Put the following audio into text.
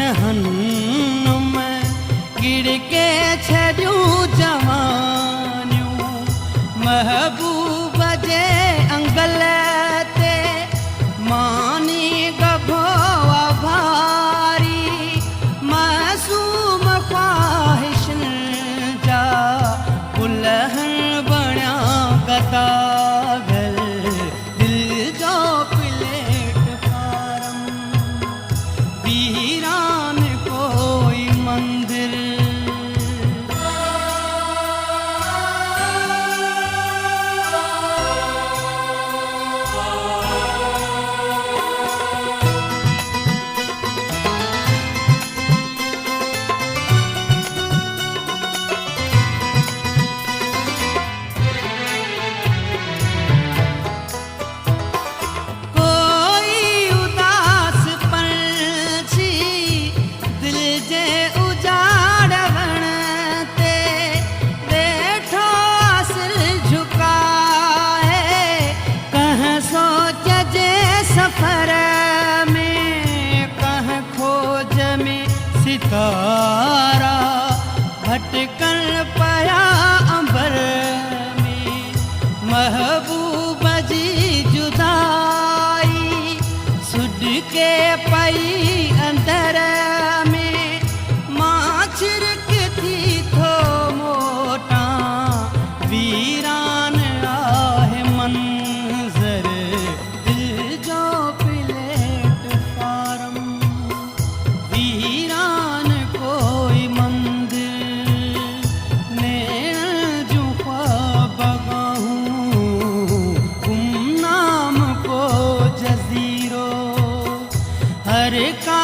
जहन्नुम गिड़ के छॾियूं जवानियूं महबूब जे अंगल ते मानी गभो भारी मासूम ख्वाहिशन जा पुलहन बणिया गदागल दिल जो प्लेटफार्म वीरान कोई मंदिर सफर में कह खोज में सितारा भटकन पया अंबर में महबूब जी जुदाई सुड के पई अंदर में मां छिरक थी थो मोटा वीरान आहे मंजर वीरान कोई मंदिर नैन जो ख्वाब गाहूं गुमनाम को जजीरो हर का